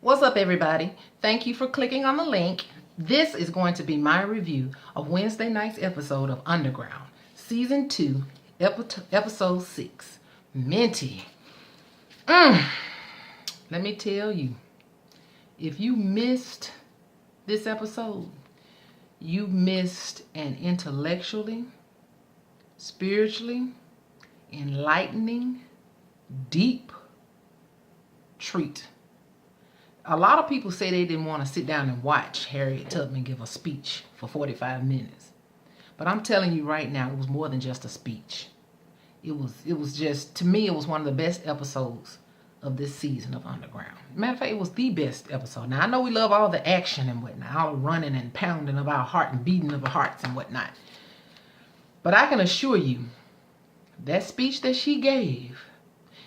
What's up, everybody? Thank you for clicking on the link. This is going to be my review of Wednesday night's episode of Underground, Season 2, Episode 6, Minty. Let me tell you, if you missed this episode, you missed an intellectually, spiritually, enlightening, deep treat. A lot of people say they didn't want to sit down and watch Harriet Tubman give a speech for 45 minutes. But I'm telling you right now, it was more than just a speech. It was just, to me, it was one of the best episodes of this season of Underground. Matter of fact, it was the best episode. Now, I know we love all the action and whatnot, all the running and pounding of our heart and beating of our hearts and whatnot. But I can assure you, that speech that she gave,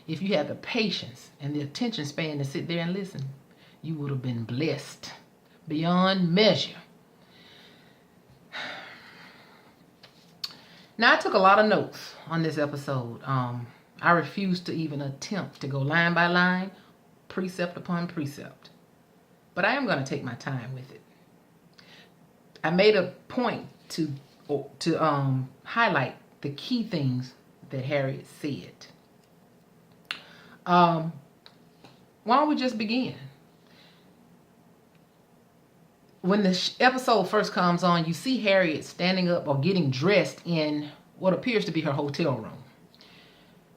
if you had the patience and the attention span to sit there and listen, you would have been blessed beyond measure. Now, I took a lot of notes on this episode. I refused to even attempt to go line by line, precept upon precept. But I am going to take my time with it. I made a point to highlight the key things that Harriet said. Why don't we just begin? When the episode first comes on, you see Harriet standing up or getting dressed in what appears to be her hotel room.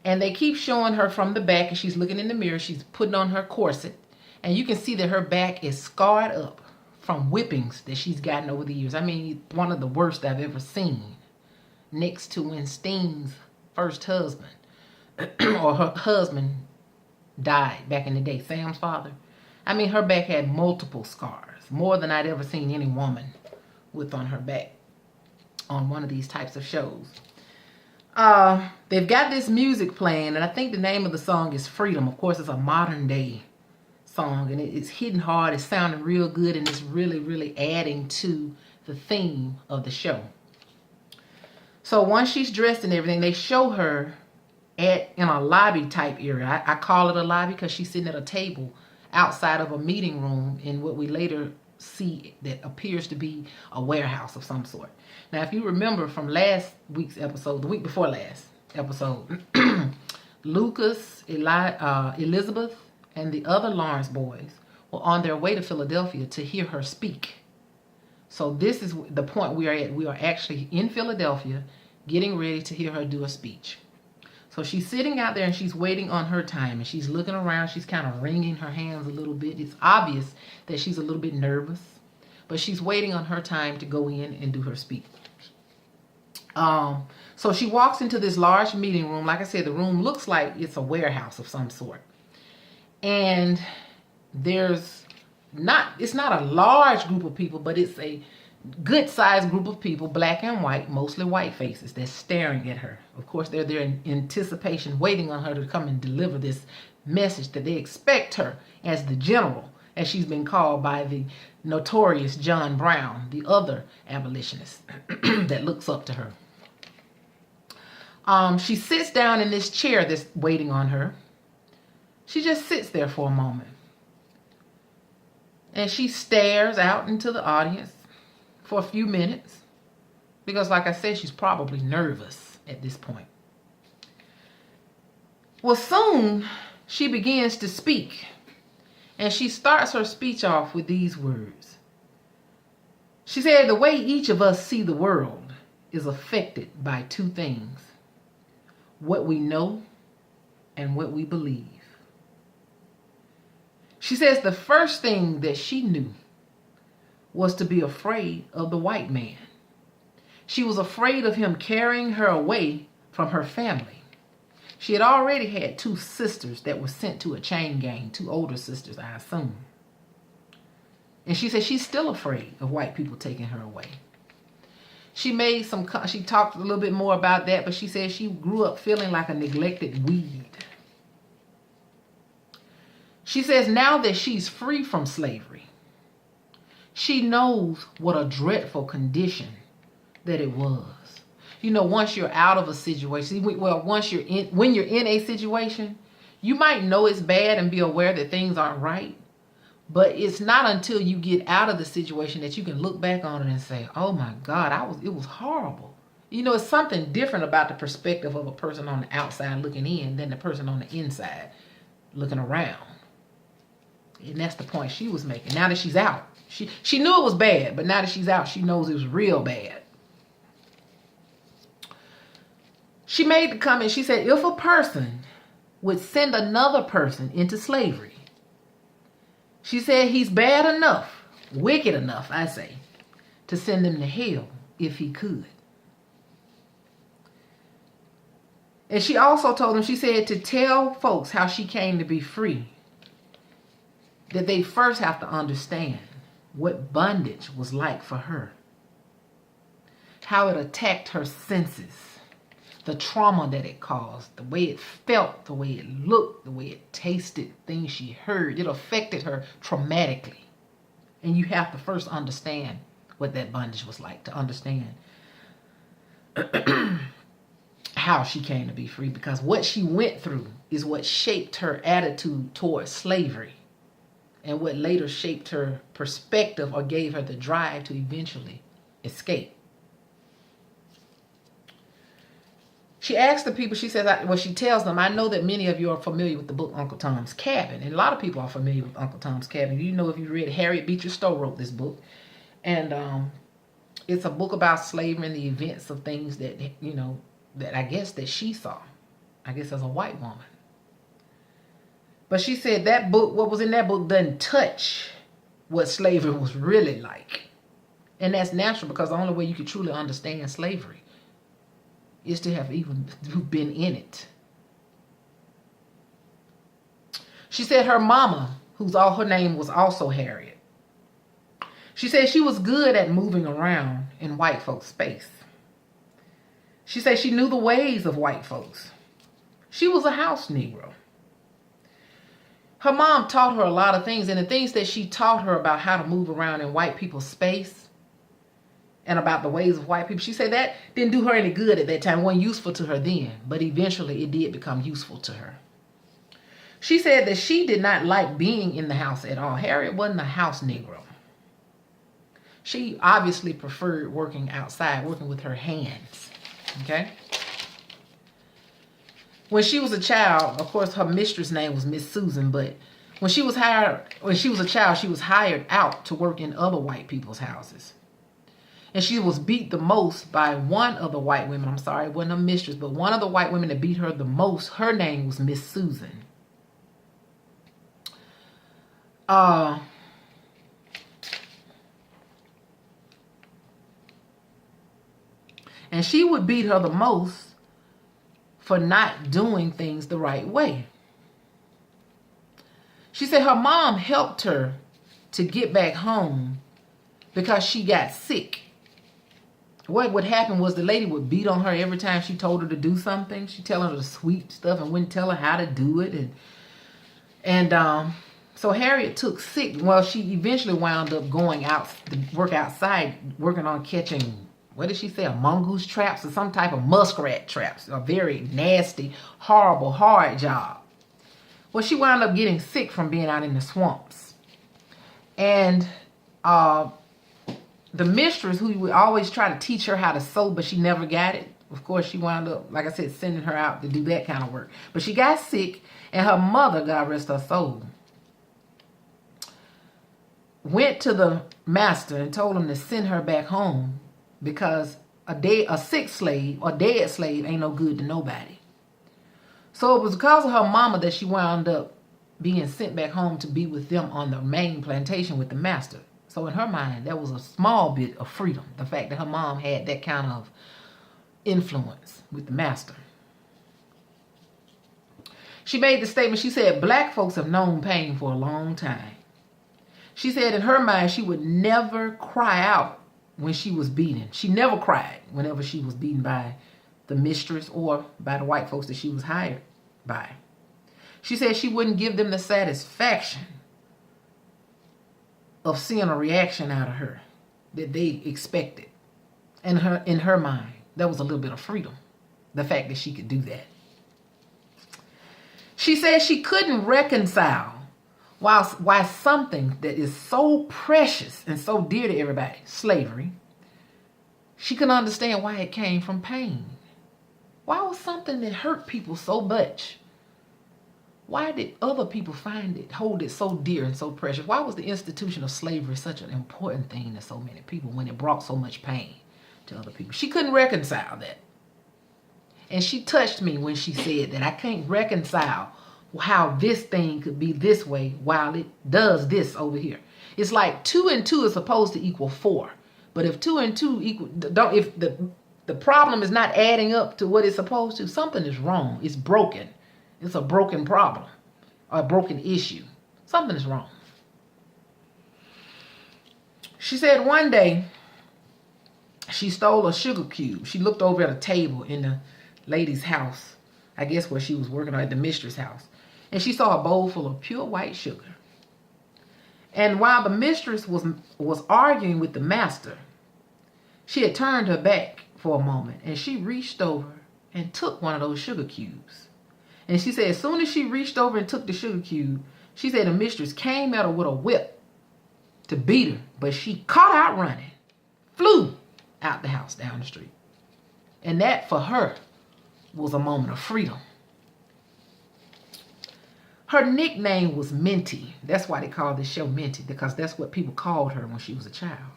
And they keep showing her from the back, and she's looking in the mirror. She's putting on her corset. And you can see that her back is scarred up from whippings that she's gotten over the years. I mean, one of the worst I've ever seen. Next to when Steen's first husband, or her husband, died back in the day, Sam's father. I mean, her back had multiple scars. More than I'd ever seen any woman with on her back on one of these types of shows. They've got this music playing, and I think the name of the song is Freedom. Of course, it's a modern day song, and it's hitting hard. It's sounding real good, and it's really, really adding to the theme of the show. So once she's dressed and everything, they show her in a lobby type area. I call it a lobby because she's sitting at a table outside of a meeting room in what we later see that appears to be a warehouse of some sort. Now, if you remember from last week's episode, the week before last episode, Lucas, Elizabeth, and the other Lawrence boys were on their way to Philadelphia to hear her speak. So this is the point we are at. We are actually in Philadelphia getting ready to hear her do a speech. So she's sitting out there and she's waiting on her time, and she's looking around. She's kind of wringing her hands a little bit. It's obvious that she's a little bit nervous, but she's waiting on her time to go in and do her speech. So she walks into this large meeting room. Like I said, the room looks like it's a warehouse of some sort. And it's not a large group of people, but it's a good-sized group of people, black and white, mostly white faces, that's staring at her. Of course, they're there in anticipation, waiting on her to come and deliver this message that they expect her as the general, as she's been called by the notorious John Brown, the other abolitionist that looks up to her. She sits down in this chair that's waiting on her. She just sits there for a moment. And she stares out into the audience for a few minutes, because like I said, she's probably nervous at this point. Well, soon she begins to speak, and she starts her speech off with these words. She said, the way each of us see the world is affected by two things: what we know and what we believe. She says the first thing that she knew was to be afraid of the white man. She was afraid of him carrying her away from her family. She had already had two sisters that were sent to a chain gang, two older sisters, I assume. And she said she's still afraid of white people taking her away. She talked a little bit more about that, but she said she grew up feeling like a neglected weed. She says now that she's free from slavery, she knows what a dreadful condition that it was. You know, once you're out of a situation, when you're in a situation, you might know it's bad and be aware that things aren't right, But it's not until you get out of the situation that you can look back on it and say, oh my God, it was horrible. You know, it's something different about the perspective of a person on the outside looking in than the person on the inside looking around. And that's the point she was making. Now that she's out, she knew it was bad, but now that she's out, she knows it was real bad. She made the comment, she said, if a person would send another person into slavery, she said he's bad enough, wicked enough, I say, to send them to hell if he could. And she also told him, she said, to tell folks how she came to be free, that they first have to understand what bondage was like for her, how it attacked her senses, the trauma that it caused, the way it felt, the way it looked, the way it tasted, things she heard. It affected her traumatically. And you have to first understand what that bondage was like to understand how she came to be free. Because what she went through is what shaped her attitude towards slavery and what later shaped her perspective or gave her the drive to eventually escape. She asked the people, she says, well, she tells them, I know that many of you are familiar with the book Uncle Tom's Cabin. And a lot of people are familiar with Uncle Tom's Cabin. You know, if you read, Harriet Beecher Stowe wrote this book. And it's a book about slavery and the events of things that, you know, that I guess that she saw. I guess as a white woman. But she said that book, what was in that book doesn't touch what slavery was really like. And that's natural because the only way you could truly understand slavery is to have even been in it. She said her mama, her name was also Harriet. She said she was good at moving around in white folks' space. She said she knew the ways of white folks. She was a house Negro. Her mom taught her a lot of things, and the things that she taught her about how to move around in white people's space and about the ways of white people, she said that didn't do her any good at that time. It wasn't useful to her then, but eventually it did become useful to her. She said that she did not like being in the house at all. Harriet wasn't a house Negro. She obviously preferred working outside, working with her hands. Okay? When she was a child, of course, her mistress' name was Miss Susan, but when she was a child, she was hired out to work in other white people's houses. And she was beat the most by one of the white women. I'm sorry, it wasn't her mistress, but one of the white women that beat her the most, her name was Miss Susan. And she would beat her the most for not doing things the right way. She said her mom helped her to get back home because she got sick. What would happen was the lady would beat on her every time she told her to do something. She'd tell her to sweep stuff and wouldn't tell her how to do it. So Harriet took sick. Well, she eventually wound up going out to work outside, working on catching, what did she say, a mongoose traps or some type of muskrat traps. A very nasty, horrible, hard job. Well, she wound up getting sick from being out in the swamps. And the mistress, who would always try to teach her how to sew, but she never got it. Of course, she wound up, like I said, sending her out to do that kind of work. But she got sick, and her mother, God rest her soul, went to the master and told him to send her back home because a sick slave or dead slave ain't no good to nobody. So it was because of her mama that she wound up being sent back home to be with them on the main plantation with the master. So in her mind, that was a small bit of freedom. The fact that her mom had that kind of influence with the master. She made the statement, she said, black folks have known pain for a long time. She said in her mind, she would never cry out when she was beaten. She never cried whenever she was beaten by the mistress or by the white folks that she was hired by. She said she wouldn't give them the satisfaction of seeing a reaction out of her that they expected. And in her mind, that was a little bit of freedom. The fact that she could do that. She said she couldn't reconcile why something that is so precious and so dear to everybody, slavery, she couldn't understand why it came from pain. Why was something that hurt people so much? Why did other people hold it so dear and so precious? Why was the institution of slavery such an important thing to so many people when it brought so much pain to other people? She couldn't reconcile that. And she touched me when she said that I can't reconcile how this thing could be this way while it does this over here. It's like 2 and 2 is supposed to equal 4. But if 2 and 2 equal, if the problem is not adding up to what it's supposed to, something is wrong. It's broken. It's a broken problem or a broken issue. Something is wrong. She said one day she stole a sugar cube. She looked over at a table in the lady's house, I guess where she was working, or at the mistress' house. And she saw a bowl full of pure white sugar. And while the mistress was arguing with the master, she had turned her back for a moment and she reached over and took one of those sugar cubes. And she said as soon as she reached over and took the sugar cube, she said the mistress came at her with a whip to beat her, but she caught out running, flew out the house down the street. And that for her was a moment of freedom. Her nickname was Minty. That's why they called this show Minty, because that's what people called her when she was a child.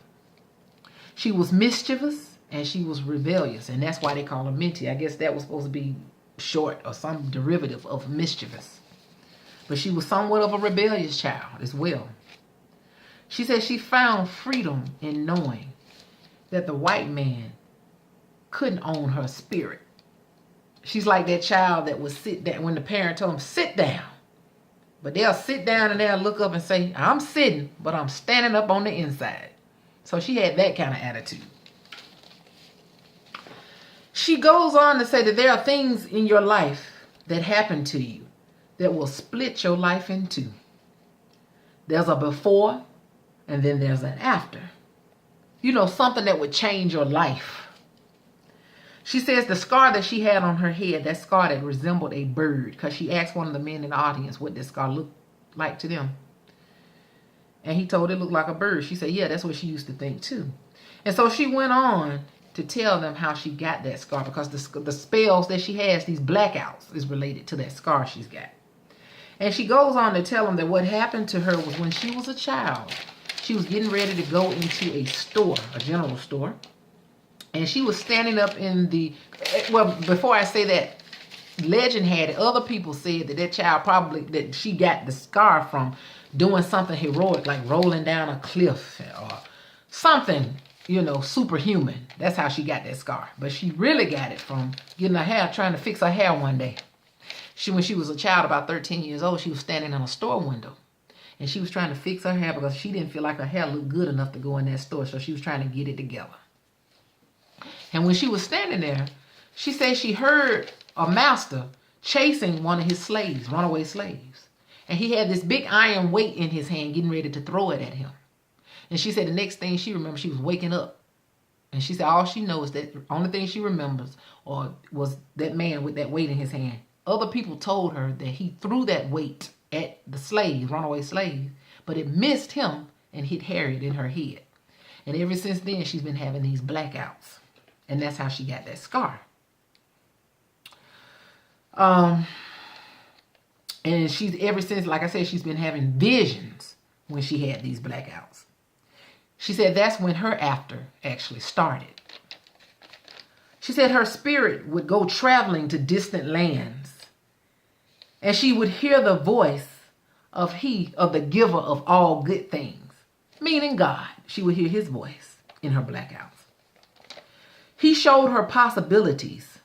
She was mischievous and she was rebellious, and that's why they call her Minty. I guess that was supposed to be short or some derivative of mischievous. But she was somewhat of a rebellious child as well. She said she found freedom in knowing that the white man couldn't own her spirit. She's like that child that would sit down when the parent told him, sit down. But they'll sit down and they'll look up and say, I'm sitting, but I'm standing up on the inside. So she had that kind of attitude. She goes on to say that there are things in your life that happen to you that will split your life in two. There's a before and then there's an after. You know, something that would change your life. She says the scar that she had on her head, that scar that resembled a bird, because she asked one of the men in the audience what this scar looked like to them. And he told it looked like a bird. She said, yeah, that's what she used to think too. And so she went on to tell them how she got that scar, because the spells that she has, these blackouts, is related to that scar she's got. And she goes on to tell them that what happened to her was when she was a child, she was getting ready to go into a store, a general store. And she was standing up in the, well, before I say that, legend had it, other people said that child probably, that she got the scar from doing something heroic, like rolling down a cliff or something, you know, superhuman. That's how she got that scar. But she really got it from getting her hair, trying to fix her hair one day. When she was a child, about 13 years old, she was standing in a store window. And she was trying to fix her hair because she didn't feel like her hair looked good enough to go in that store. So she was trying to get it together. And when she was standing there, she said she heard a master chasing one of his slaves, runaway slaves. And he had this big iron weight in his hand, getting ready to throw it at him. And she said the next thing she remembered, she was waking up. And she said all she knows, that the only thing she remembers was that man with that weight in his hand. Other people told her that he threw that weight at the slave, runaway slave, but it missed him and hit Harriet in her head. And ever since then, she's been having these blackouts. And that's how she got that scar. And she's, ever since, like I said, she's been having visions when she had these blackouts. She said that's when her after actually started. She said her spirit would go traveling to distant lands. And she would hear the voice of the giver of all good things. Meaning God. She would hear his voice in her blackouts. He showed her possibilities,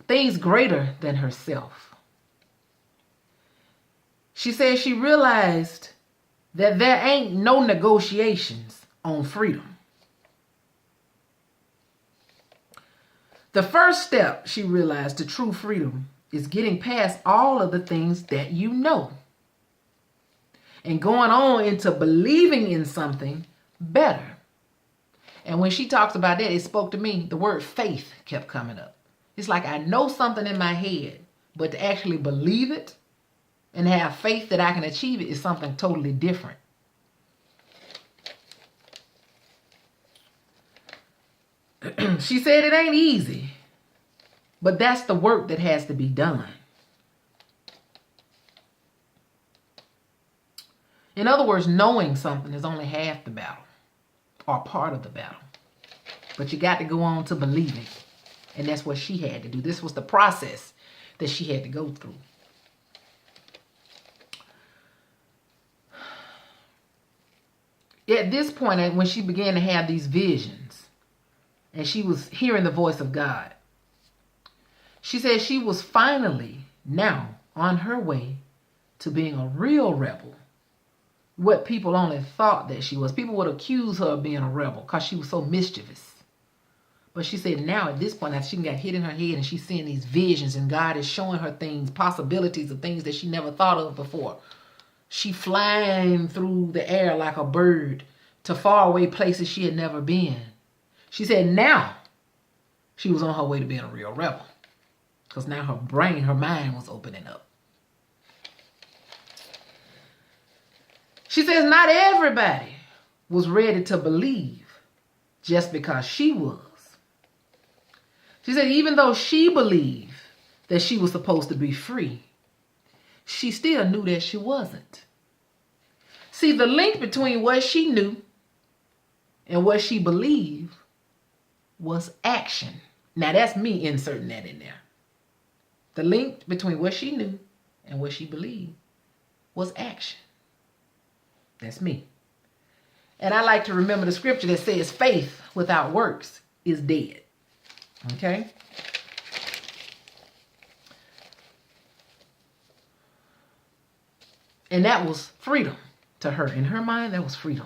things greater than herself. She said she realized that there ain't no negotiations on freedom. The first step, she realized, to true freedom is getting past all of the things that you know and going on into believing in something better. And when she talks about that, it spoke to me. The word faith kept coming up. It's like I know something in my head, but to actually believe it and have faith that I can achieve it is something totally different. She said it ain't easy, but that's the work that has to be done. In other words, knowing something is only half the battle, or part of the battle. But you got to go on to believing. And that's what she had to do. This was the process that she had to go through. At this point, when she began to have these visions, and she was hearing the voice of God, she said she was finally now on her way to being a real rebel. What people only thought that she was. People would accuse her of being a rebel because she was so mischievous. But she said now at this point, after she got hit in her head and she's seeing these visions and God is showing her things, possibilities of things that she never thought of before. She flying through the air like a bird to faraway places she had never been. She said now she was on her way to being a real rebel. Because now her brain, her mind was opening up. She says not everybody was ready to believe just because she was. She said even though she believed that she was supposed to be free, she still knew that she wasn't. See, the link between what she knew and what she believed was action. Now that's me inserting that in there. The link between what she knew and what she believed was action. That's me. And I like to remember the scripture that says faith without works is dead. Okay? And that was freedom to her. In her mind, that was freedom.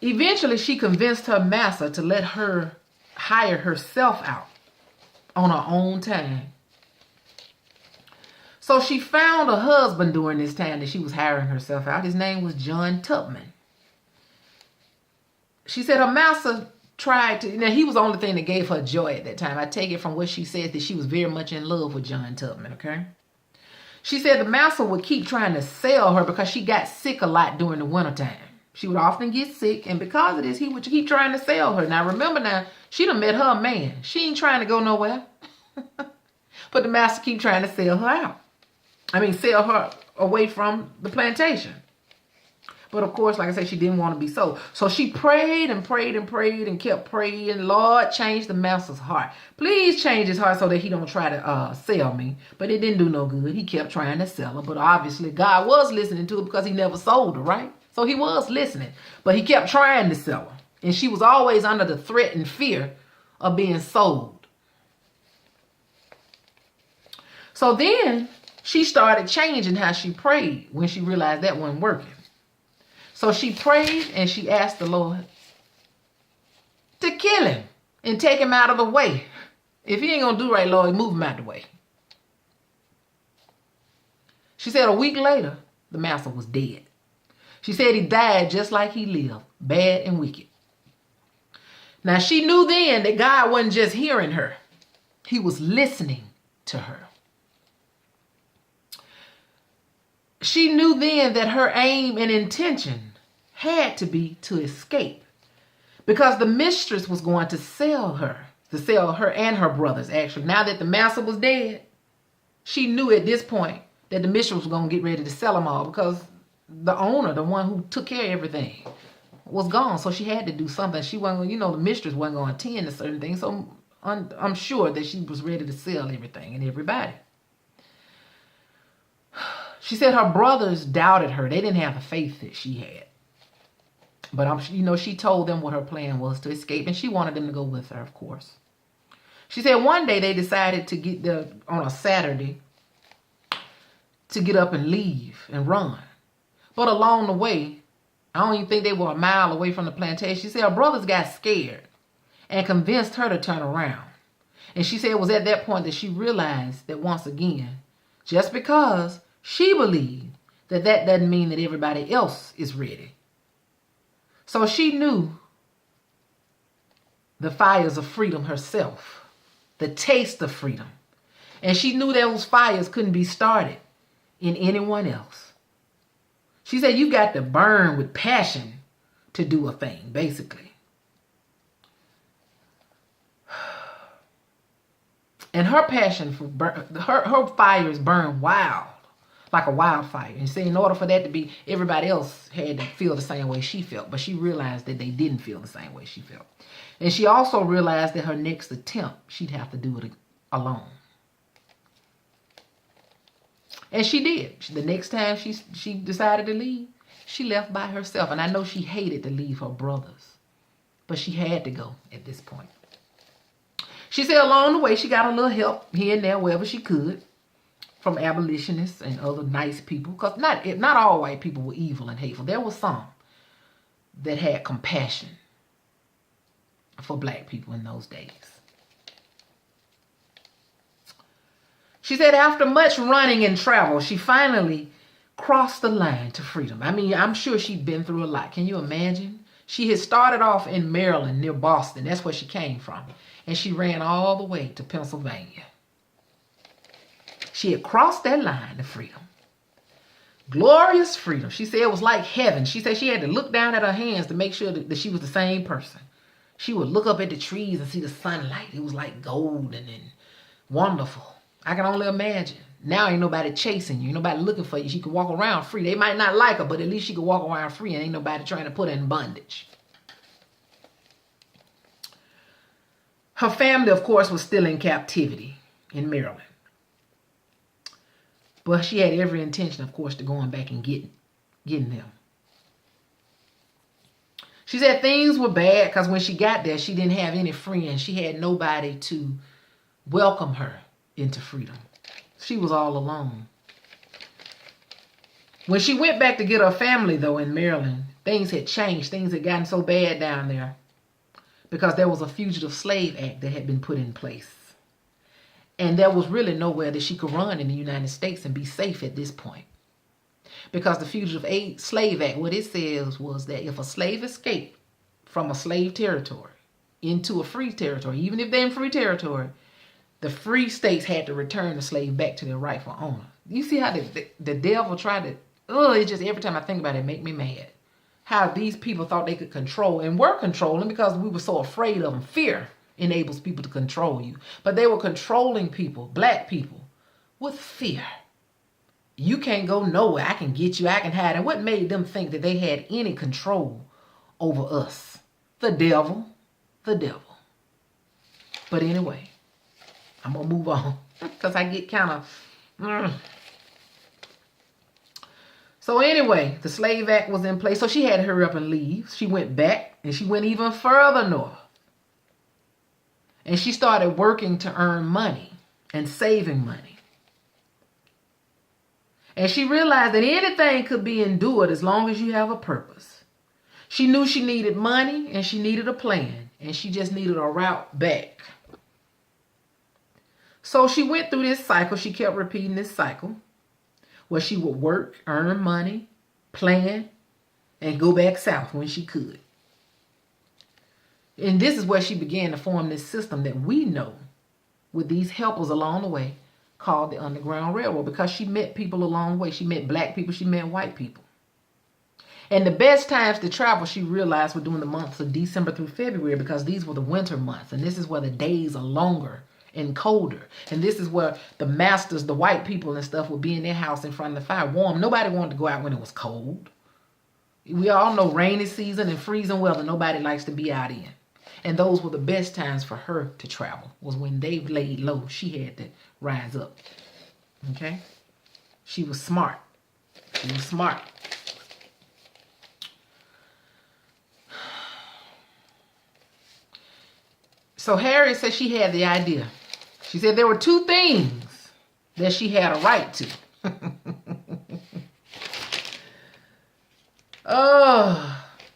Eventually, she convinced her master to let her hire herself out on her own time. So she found a husband during this time that she was hiring herself out. His name was John Tubman. She said her master tried to, now he was the only thing that gave her joy at that time. I take it from what she said that she was very much in love with John Tubman, okay? She said the master would keep trying to sell her because she got sick a lot during the wintertime. She would often get sick, and because of this, he would keep trying to sell her. Now, remember now, she done met her man. She ain't trying to go nowhere. But the master keep trying to sell her out. Sell her away from the plantation. But of course, like I said, she didn't want to be sold. So she prayed and prayed and prayed and kept praying. Lord, change the master's heart. Please change his heart so that he don't try to sell me. But it didn't do no good. He kept trying to sell her. But obviously, God was listening to her because he never sold her, right? So he was listening. But he kept trying to sell her. And she was always under the threat and fear of being sold. So then she started changing how she prayed when she realized that wasn't working. So she prayed and she asked the Lord to kill him and take him out of the way. If he ain't going to do right, Lord, move him out of the way. She said a week later, the master was dead. She said he died just like he lived, bad and wicked. Now she knew then that God wasn't just hearing her. He was listening to her. She knew then that her aim and intention had to be to escape, because the mistress was going to sell her and her brothers, actually. Now that the master was dead, she knew at this point that the mistress was going to get ready to sell them all, because the owner, the one who took care of everything, was gone. So she had to do something. She wasn't, the mistress wasn't going to attend to certain things. So I'm sure that she was ready to sell everything and everybody. She said her brothers doubted her. They didn't have the faith that she had. But she told them what her plan was to escape, and she wanted them to go with her, of course. She said one day they decided to get there on a Saturday to get up and leave and run. But along the way, I don't even think they were a mile away from the plantation. She said her brothers got scared and convinced her to turn around. And she said it was at that point that she realized that once again, just because she believed that doesn't mean that everybody else is ready. So she knew the fires of freedom herself, the taste of freedom. And she knew those fires couldn't be started in anyone else. She said you got to burn with passion to do a thing, basically. And her passion for her fires burn wild, like a wildfire. And so in order for that to be, everybody else had to feel the same way she felt. But she realized that they didn't feel the same way she felt. And she also realized that her next attempt, she'd have to do it alone. And she did. The next time she decided to leave, she left by herself. And I know she hated to leave her brothers, but she had to go at this point. She said along the way, she got a little help here and there, wherever she could, from abolitionists and other nice people. Because not all white people were evil and hateful. There were some that had compassion for black people in those days. She said after much running and travel, she finally crossed the line to freedom. I mean, I'm sure she'd been through a lot. Can you imagine? She had started off in Maryland near Boston. That's where she came from. And she ran all the way to Pennsylvania. She had crossed that line to freedom. Glorious freedom. She said it was like heaven. She said she had to look down at her hands to make sure that she was the same person. She would look up at the trees and see the sunlight. It was like golden and wonderful. I can only imagine. Now ain't nobody chasing you. Ain't nobody looking for you. She could walk around free. They might not like her, but at least she could walk around free and ain't nobody trying to put her in bondage. Her family, of course, was still in captivity in Maryland. But she had every intention, of course, to going back and getting them. She said things were bad because when she got there, she didn't have any friends. She had nobody to welcome her into freedom. She was all alone. When she went back to get her family, though, in Maryland, things had changed. Things had gotten so bad down there because there was a Fugitive Slave Act that had been put in place. And there was really nowhere that she could run in the United States and be safe at this point. Because the Fugitive Slave Act, what it says was that if a slave escaped from a slave territory into a free territory, even if they're in free territory, the free states had to return the slave back to their rightful owner. You see how the devil tried to, it's just every time I think about it, it make me mad. How these people thought they could control and were controlling because we were so afraid of them. Fear enables people to control you. But they were controlling people, black people, with fear. You can't go nowhere. I can get you. I can hide. And what made them think that they had any control over us? The devil. The devil. But anyway, I'm going to move on because I get kind of... So anyway, the Slave Act was in place. So she had to hurry up and leave. She went back and she went even further north. And she started working to earn money and saving money. And she realized that anything could be endured as long as you have a purpose. She knew she needed money and she needed a plan. And she just needed a route back. So she went through this cycle. She kept repeating this cycle where she would work, earn money, plan, and go back south when she could. And this is where she began to form this system that we know with these helpers along the way called the Underground Railroad, because she met people along the way. She met black people. She met white people. And the best times to travel, she realized, were during the months of December through February, because these were the winter months. And this is where the days are longer and colder. And this is where the masters, the white people and stuff, would be in their house in front of the fire, warm. Nobody wanted to go out when it was cold. We all know rainy season and freezing weather nobody likes to be out in. And those were the best times for her to travel, was when they laid low. She had to rise up. Okay? She was smart. She was smart. So Harriet said she had the idea. She said there were two things that she had a right to.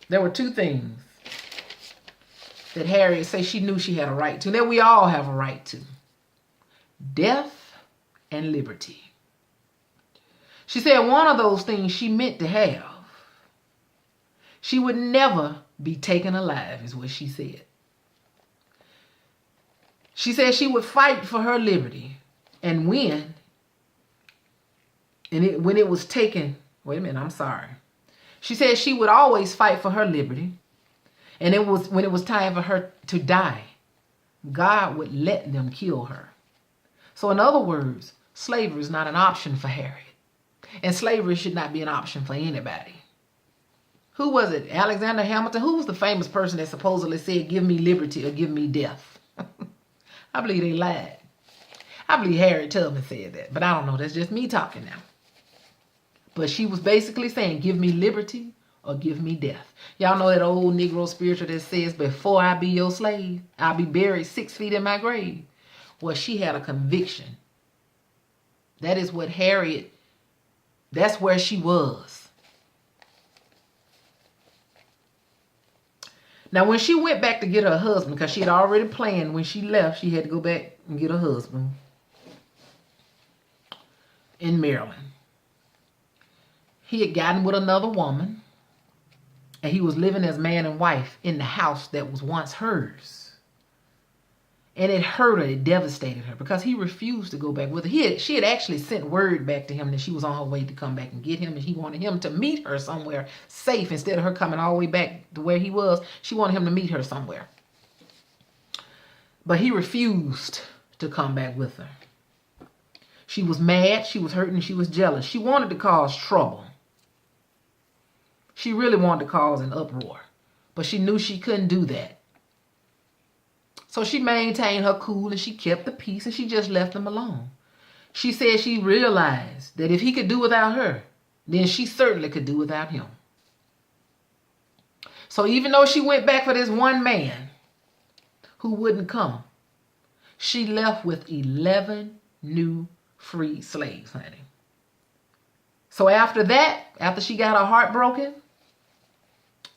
There were two things that Harriet said she knew she had a right to, that we all have a right to. Death and liberty. She said one of those things she meant to have. She would never be taken alive, is what she said. She said she would fight for her liberty And when it was taken, wait a minute, I'm sorry. She said she would always fight for her liberty. And when it was time for her to die, God would let them kill her. So in other words, slavery is not an option for Harriet. And slavery should not be an option for anybody. Who was it? Alexander Hamilton? Who was the famous person that supposedly said, give me liberty or give me death? I believe they lied. I believe Harriet Tubman said that. But I don't know. That's just me talking now. But she was basically saying, give me liberty or give me death. Y'all know that old Negro spiritual that says, before I be your slave, I'll be buried 6 feet in my grave. Well, she had a conviction. That is what Harriet, that's where she was. Now, when she went back to get her husband, because she had already planned when she left, she had to go back and get her husband in Maryland. He had gotten with another woman, and he was living as man and wife in the house that was once hers. And it hurt her, it devastated her, because he refused to go back with her. She had actually sent word back to him that she was on her way to come back and get him, and he wanted him to meet her somewhere safe instead of her coming all the way back to where he was. She wanted him to meet her somewhere. But he refused to come back with her. She was mad, she was hurt, and she was jealous. She wanted to cause trouble. She really wanted to cause an uproar, but she knew she couldn't do that. So she maintained her cool and she kept the peace and she just left him alone. She said she realized that if he could do without her, then she certainly could do without him. So even though she went back for this one man who wouldn't come, she left with 11 new free slaves, honey. So after that, after she got her heart broken,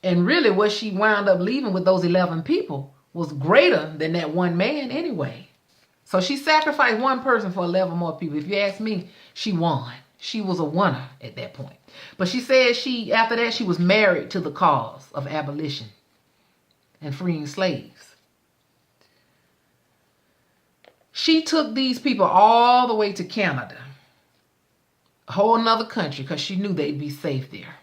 and really what she wound up leaving with those 11 people was greater than that one man anyway. So she sacrificed one person for 11 more people. If you ask me, she won. She was a winner at that point. But she said after that, she was married to the cause of abolition and freeing slaves. She took these people all the way to Canada, a whole nother country, because she knew they'd be safe there.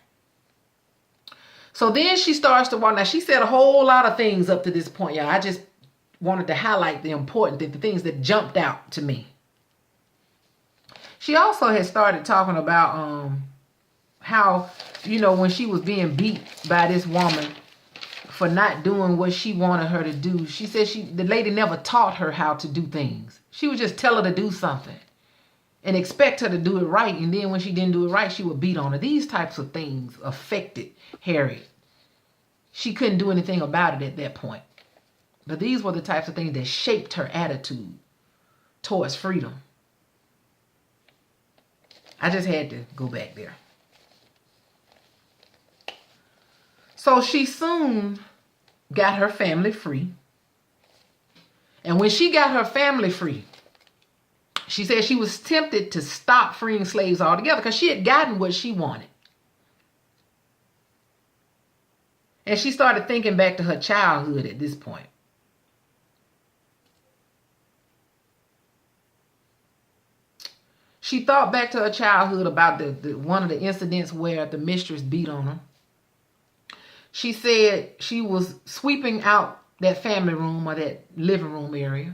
So then she starts to walk. Now, she said a whole lot of things up to this point, y'all. I just wanted to highlight the important things, the things that jumped out to me. She also had started talking about how, when she was being beat by this woman for not doing what she wanted her to do, she said the lady never taught her how to do things. She would just tell her to do something and expect her to do it right. And then when she didn't do it right, she would beat on her. These types of things affected Harriet. She couldn't do anything about it at that point. But these were the types of things that shaped her attitude towards freedom. I just had to go back there. So she soon got her family free. And when she got her family free, she said she was tempted to stop freeing slaves altogether because she had gotten what she wanted. And she started thinking back to her childhood at this point. She thought back to her childhood about one of the incidents where the mistress beat on her. She said she was sweeping out that family room or that living room area.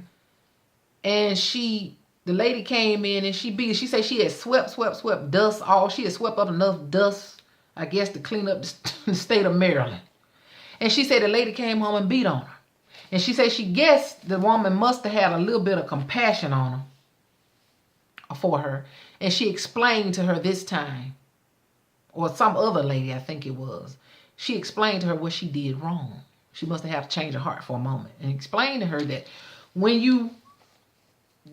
And the lady came in and she beat her. She said she had swept dust all. She had swept up enough dust, I guess, to clean up the state of Maryland. And she said the lady came home and beat on her. And she said she guessed the woman must have had a little bit of compassion on her, for her. And she explained to her this time, or some other lady, I think it was. She explained to her what she did wrong. She must have had to change her heart for a moment. And explained to her that when you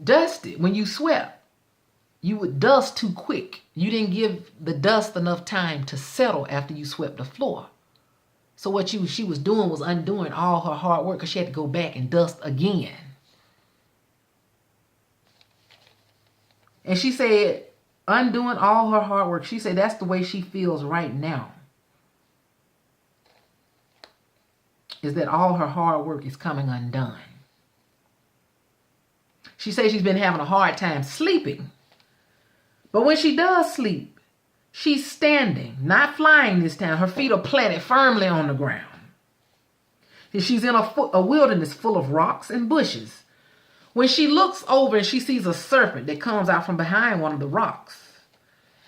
dusted, when you swept, you would dust too quick. You didn't give the dust enough time to settle after you swept the floor. So what she was doing was undoing all her hard work because she had to go back and dust again. And she said, undoing all her hard work, she said that's the way she feels right now. Is that all her hard work is coming undone. She says she's been having a hard time sleeping. But when she does sleep, she's standing, not flying this time. Her feet are planted firmly on the ground. She's in a wilderness full of rocks and bushes. When she looks over and she sees a serpent that comes out from behind one of the rocks.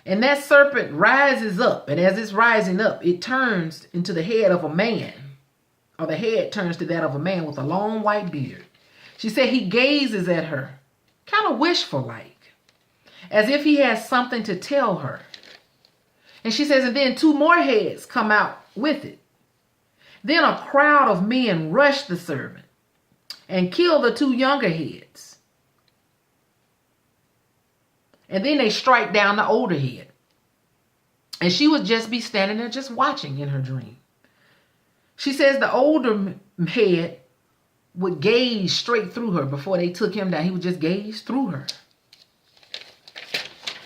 And that serpent rises up. And as it's rising up, it turns into the head of a man. Or the head turns to that of a man with a long white beard. She said he gazes at her, kind of wishful-like, as if he has something to tell her. And she says, and then two more heads come out with it. Then a crowd of men rush the serpent and kill the two younger heads. And then they strike down the older head. And she would just be standing there just watching in her dream. She says the older head would gaze straight through her before they took him down. He would just gaze through her.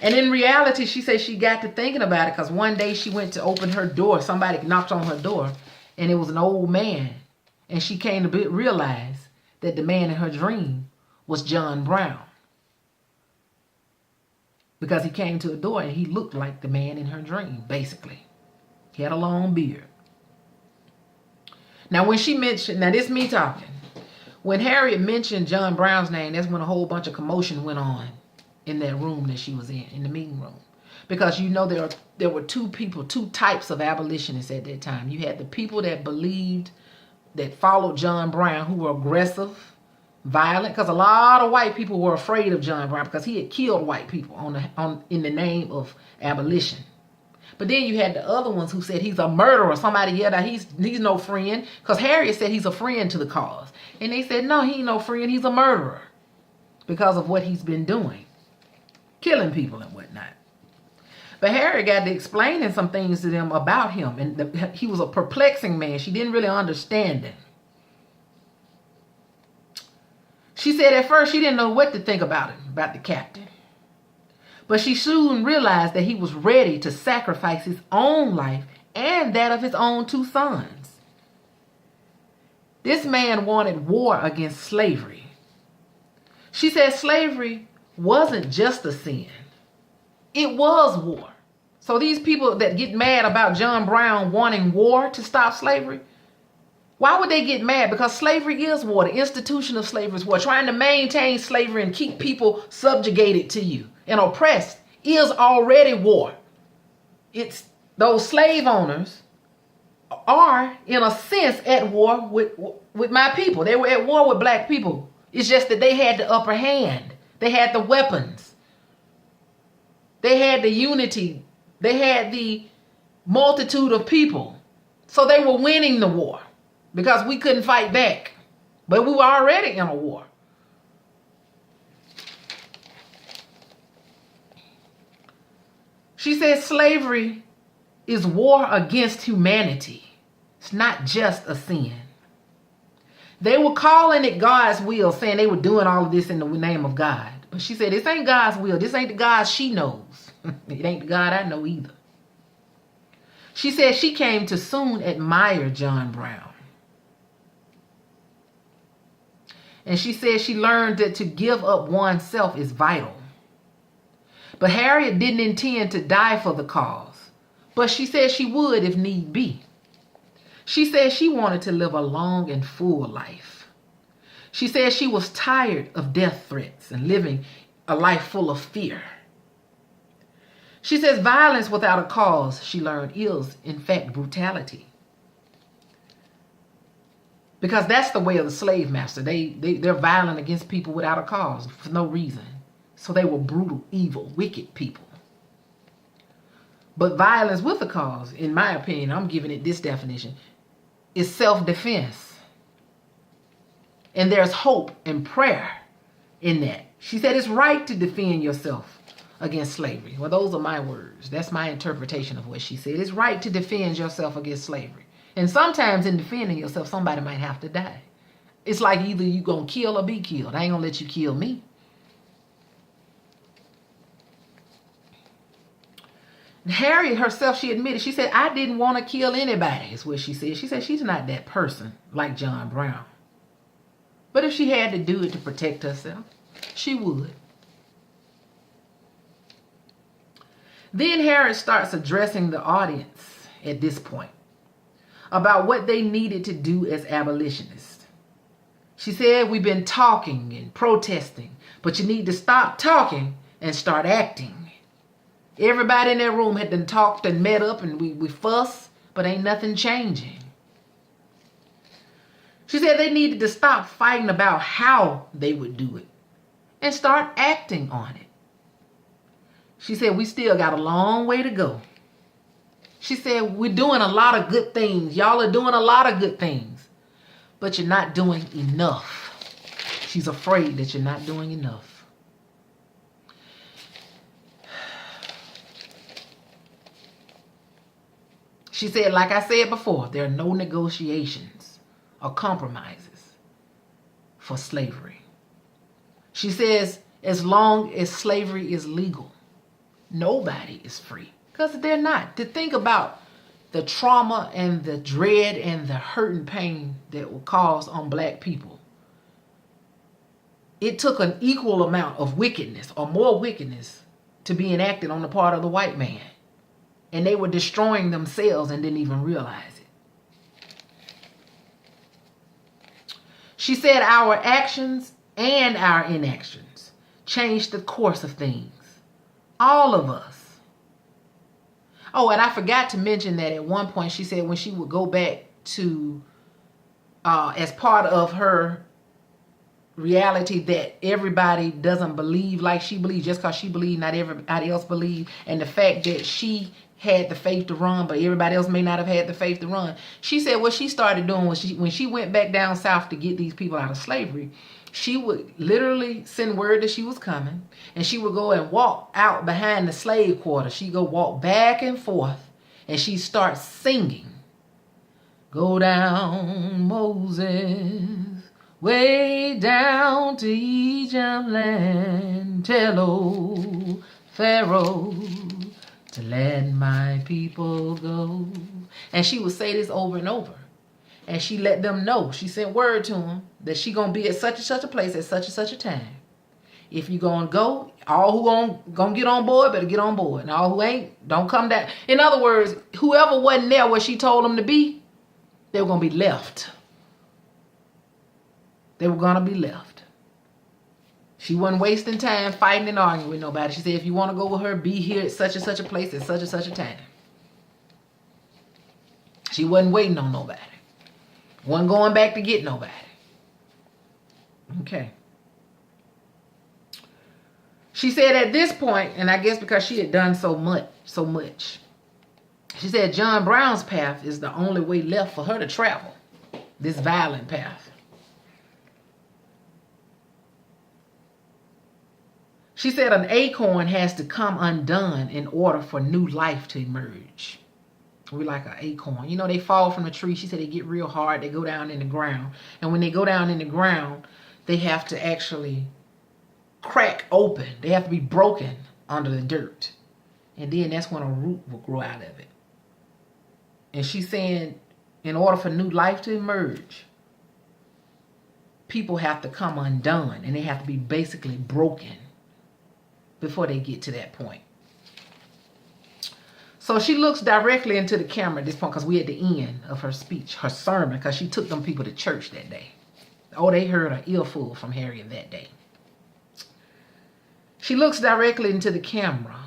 And in reality, she says she got to thinking about it because one day she went to open her door. Somebody knocked on her door and it was an old man. And she came to realize that the man in her dream was John Brown. Because he came to the door and he looked like the man in her dream, basically. He had a long beard. Now when she mentioned, now this is me talking. When Harriet mentioned John Brown's name, that's when a whole bunch of commotion went on in that room that she was in the meeting room. Because you know there were two types of abolitionists at that time. You had the people that believed, that followed John Brown, who were aggressive, violent, because a lot of white people were afraid of John Brown because he had killed white people in the name of abolition. But then you had the other ones who said he's a murderer. Somebody yelled out he's no friend, because Harriet said he's a friend to the cause. And they said, no, he ain't no friend. He's a murderer because of what he's been doing, killing people and whatnot. But Harriet got to explaining some things to them about him. And he was a perplexing man. She didn't really understand him. She said at first she didn't know what to think about him, about the captain. But she soon realized that he was ready to sacrifice his own life and that of his own two sons. This man wanted war against slavery. She said slavery wasn't just a sin. It was war. So these people that get mad about John Brown wanting war to stop slavery, why would they get mad? Because slavery is war. The institution of slavery is war. Trying to maintain slavery and keep people subjugated to you and oppressed is already war. It's those slave owners are, in a sense, at war with my people. They were at war with black people. It's just that they had the upper hand. They had the weapons. They had the unity. They had the multitude of people. So they were winning the war because we couldn't fight back. But we were already in a war. She says slavery is war against humanity. It's not just a sin. They were calling it God's will, saying they were doing all of this in the name of God. But she said, this ain't God's will. This ain't the God she knows. It ain't the God I know either. She said she came to soon admire John Brown. And she said she learned that to give up oneself is vital. But Harriet didn't intend to die for the cause. But she said she would if need be. She said she wanted to live a long and full life. She said she was tired of death threats and living a life full of fear. She says violence without a cause, she learned, is in fact brutality. Because that's the way of the slave master. They're violent against people without a cause, for no reason. So they were brutal, evil, wicked people. But violence with a cause, in my opinion, I'm giving it this definition, is self-defense. And there's hope and prayer in that. She said it's right to defend yourself against slavery. Well, those are my words. That's my interpretation of what she said. It's right to defend yourself against slavery. And sometimes in defending yourself, somebody might have to die. It's like either you gonna kill or be killed. I ain't gonna let you kill me. Harriet herself, she admitted, she said, I didn't want to kill anybody, is what she said. She said she's not that person like John Brown. But if she had to do it to protect herself, She would. Then Harriet starts addressing the audience at this point about what they needed to do as abolitionists. She said, we've been talking and protesting, but you need to stop talking and start acting. Everybody in that room had been talked and met up and we fuss, but ain't nothing changing. She said they needed to stop fighting about how they would do it and start acting on it. She said, we still got a long way to go. She said, we're doing a lot of good things. Y'all are doing a lot of good things, but you're not doing enough. She's afraid that you're not doing enough. She said, like I said before, there are no negotiations or compromises for slavery. She says, as long as slavery is legal, nobody is free, because they're not. To think about the trauma and the dread and the hurt and pain that will cause on black people. It took an equal amount of wickedness or more wickedness to be enacted on the part of the white man. And they were destroying themselves and didn't even realize it. She said our actions and our inactions changed the course of things. All of us. Oh, and I forgot to mention that at one point she said when she would go back to, as part of her reality, that everybody doesn't believe like she believes. Just because she believed, not everybody else believed. And the fact that she had the faith to run, but everybody else may not have had the faith to run. She said what she started doing was when she went back down south to get these people out of slavery, she would literally send word that she was coming, and she would go and walk out behind the slave quarter. She'd go walk back and forth, and she'd start singing. Go down, Moses, way down to Egypt land. Tell old Pharaoh to let my people go. And she would say this over and over. And she let them know. She sent word to them that she going to be at such and such a place at such and such a time. If you going to go, all who going to get on board better get on board. And all who ain't, don't come down. In other words, whoever wasn't there where she told them to be, they were going to be left. They were going to be left. She wasn't wasting time fighting and arguing with nobody. She said, if you want to go with her, be here at such and such a place at such and such a time. She wasn't waiting on nobody. Wasn't going back to get nobody. Okay. She said at this point, and I guess because she had done so much, she said John Brown's path is the only way left for her to travel. This violent path. She said an acorn has to come undone in order for new life to emerge. We like an acorn. You know, they fall from the tree. She said they get real hard. They go down in the ground. And when they go down in the ground, they have to actually crack open. They have to be broken under the dirt. And then that's when a root will grow out of it. And she's saying in order for new life to emerge, people have to come undone. And they have to be basically broken before they get to that point. So she looks directly into the camera at this point, because we're at the end of her speech, her sermon, because she took them people to church that day. Oh, they heard an earful from Harriet that day. She looks directly into the camera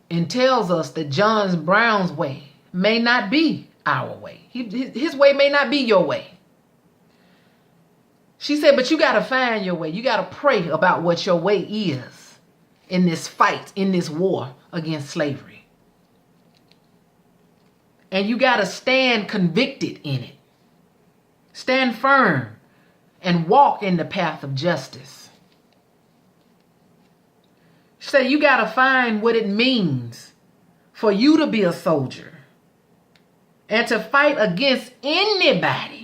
and tells us that John Brown's way may not be our way. His way may not be your way. She said, but you got to find your way. You got to pray about what your way is in this fight, in this war against slavery. And you got to stand convicted in it. Stand firm and walk in the path of justice. She said, you got to find what it means for you to be a soldier and to fight against anybody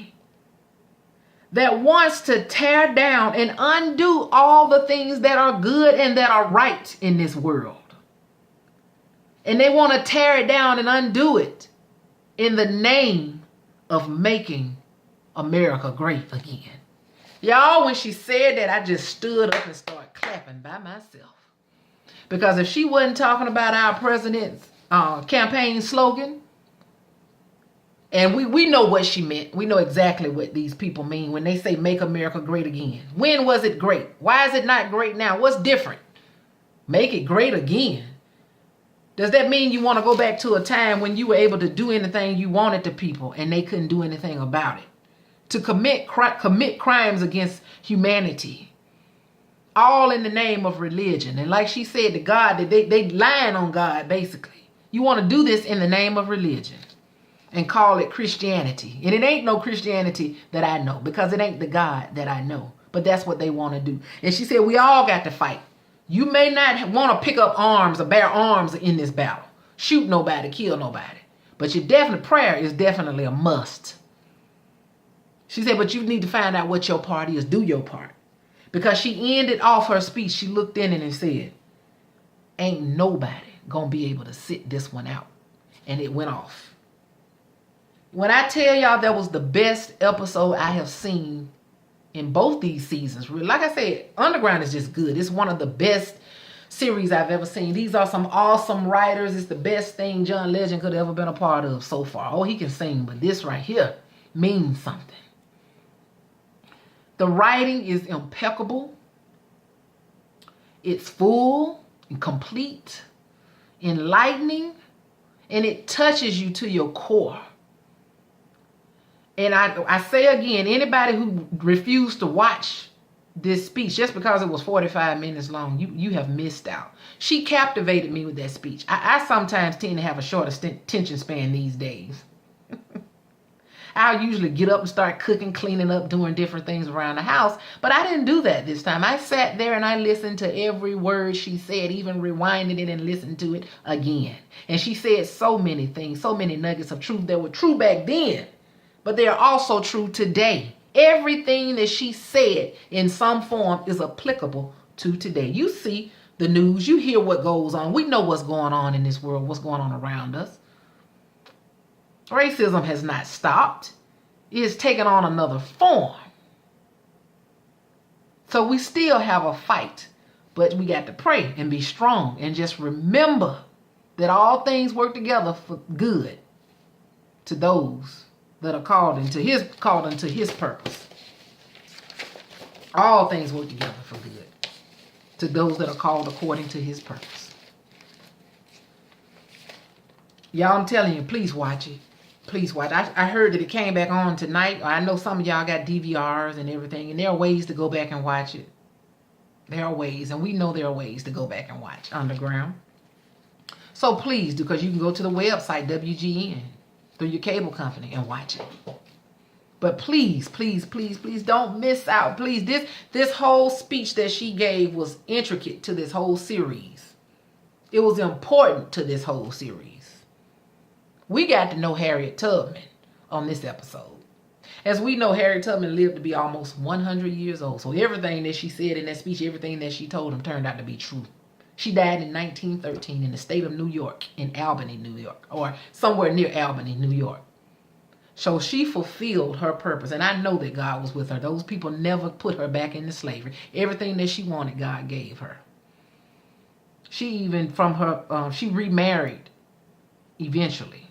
that wants to tear down and undo all the things that are good and that are right in this world. And they want to tear it down and undo it in the name of making America great again. Y'all, when she said that, I just stood up and started clapping by myself. Because if she wasn't talking about our president's campaign slogan, and we know what she meant. We know exactly what these people mean when they say make America great again. When was it great? Why is it not great now? What's different? Make it great again. Does that mean you want to go back to a time when you were able to do anything you wanted to people and they couldn't do anything about it? To commit crimes against humanity. All in the name of religion. And like she said to God, that they lying on God, basically. You want to do this in the name of religion and call it Christianity. And it ain't no Christianity that I know, because it ain't the God that I know. But that's what they want to do. And she said, we all got to fight. You may not want to pick up arms or bear arms in this battle. Shoot nobody, kill nobody. But your prayer is definitely a must. She said, but you need to find out what your part is. Do your part. Because she ended off her speech. She looked in it and said, ain't nobody going to be able to sit this one out. And it went off. When I tell y'all that was the best episode I have seen in both these seasons. Like I said, Underground is just good. It's one of the best series I've ever seen. These are some awesome writers. It's the best thing John Legend could have ever been a part of so far. Oh, he can sing, but this right here means something. The writing is impeccable. It's full and complete, enlightening, and it touches you to your core. And I say again, anybody who refused to watch this speech just because it was 45 minutes long, you have missed out. She captivated me with that speech. I sometimes tend to have a shorter attention span these days. I'll usually get up and start cooking, cleaning up, doing different things around the house. But I didn't do that this time. I sat there and I listened to every word she said, even rewinded it and listened to it again. And she said so many things, so many nuggets of truth that were true back then, but they are also true today. Everything that she said in some form is applicable to today. You see the news, you hear what goes on. We know what's going on in this world, what's going on around us. Racism has not stopped. It has taken on another form. So we still have a fight, but we got to pray and be strong and just remember that all things work together for good to those that are called into his purpose. All things work together for good to those that are called according to his purpose. Y'all, I'm telling you, please watch it. Please watch. I heard that it came back on tonight. I know some of y'all got DVRs and everything, and there are ways to go back and watch it. There are ways, and we know there are ways to go back and watch Underground. So please do, because you can go to the website, WGN, through your cable company and watch it. But please, please, please, please don't miss out. Please, this whole speech that she gave was intricate to this whole series. It was important to this whole series. We got to know Harriet Tubman on this episode. As we know, Harriet Tubman lived to be almost 100 years old. So everything that she said in that speech, everything that she told him turned out to be true. She died in 1913 in the state of New York, in Albany, New York, or somewhere near Albany, New York. So she fulfilled her purpose. And I know that God was with her. Those people never put her back into slavery. Everything that she wanted, God gave her. She even, she remarried eventually.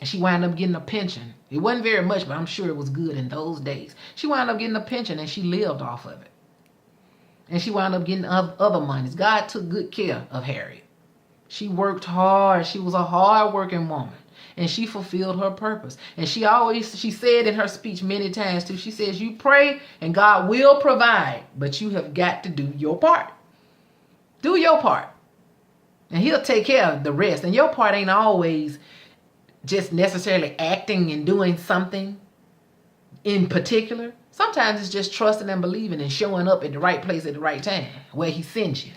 And she wound up getting a pension. It wasn't very much, but I'm sure it was good in those days. She wound up getting a pension and she lived off of it. And she wound up getting other monies. God took good care of Harriet. She worked hard. She was a hard-working woman. And she fulfilled her purpose. And she said in her speech many times too, she says, you pray and God will provide, but you have got to do your part. Do your part. And he'll take care of the rest. And your part ain't always just necessarily acting and doing something in particular. Sometimes it's just trusting and believing and showing up at the right place at the right time where he sends you.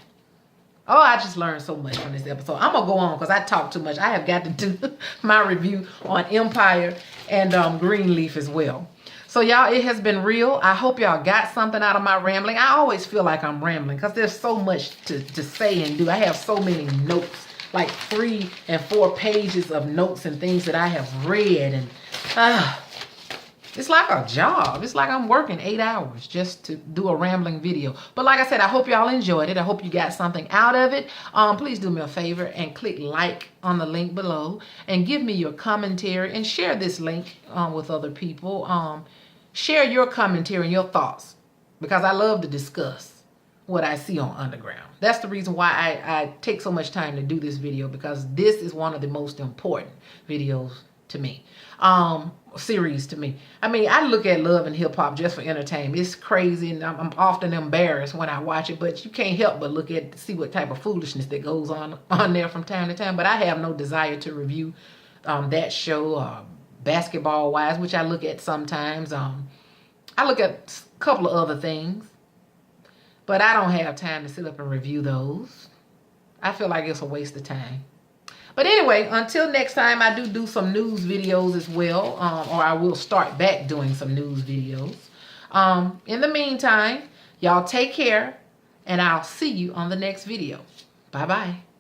Oh, I just learned so much from this episode. I'm going to go on because I talk too much. I have got to do my review on Empire and Greenleaf as well. So y'all, it has been real. I hope y'all got something out of my rambling. I always feel like I'm rambling because there's so much to say and do. I have so many notes, like 3 and 4 pages of notes and things that I have read. And It's like a job. It's like I'm working 8 hours just to do a rambling video. But like I said, I hope y'all enjoyed it. I hope you got something out of it. Please do me a favor and click like on the link below and give me your commentary and share this link with other people. Share your commentary and your thoughts, because I love to discuss what I see on Underground. That's the reason why I take so much time to do this video, because this is one of the most important videos to me. Series to me. I mean, I look at Love and Hip Hop just for entertainment. It's crazy, and I'm often embarrassed when I watch it, but you can't help but look at, see what type of foolishness that goes on there from time to time. But I have no desire to review that show, basketball wise, which I look at sometimes. I look at a couple of other things, but I don't have time to sit up and review those. I feel like it's a waste of time. But anyway, until next time, I do some news videos as well, or I will start back doing some news videos. In the meantime, y'all take care, and I'll see you on the next video. Bye-bye.